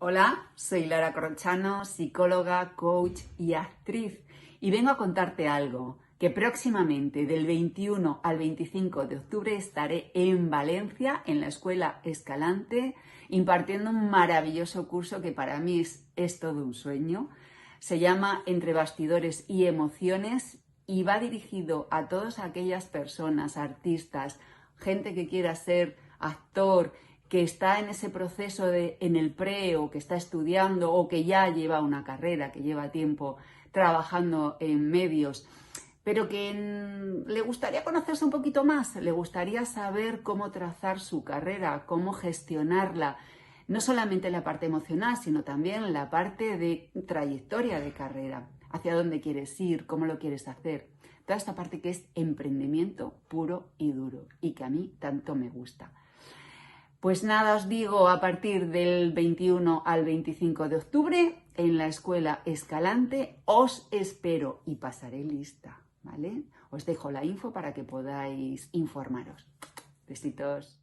Hola, soy Lara Corrochano, psicóloga, coach y actriz, y vengo a contarte algo, que próximamente del 21 al 25 de octubre estaré en Valencia, en la Escuela Escalante, impartiendo un maravilloso curso que para mí es todo un sueño. Se llama Entre bastidores y emociones y va dirigido a todas aquellas personas, artistas, gente que quiera ser actor, que está en ese proceso en el pre o que está estudiando o que ya lleva una carrera, que lleva tiempo trabajando en medios, pero que le gustaría conocerse un poquito más, le gustaría saber cómo trazar su carrera, cómo gestionarla, no solamente la parte emocional, sino también la parte de trayectoria de carrera, hacia dónde quieres ir, cómo lo quieres hacer. Toda esta parte que es emprendimiento puro y duro y que a mí tanto me gusta. Pues nada, os digo, a partir del 21 al 25 de octubre en la Escuela Escalante os espero y pasaré lista, ¿vale? Os dejo la info para que podáis informaros. Besitos.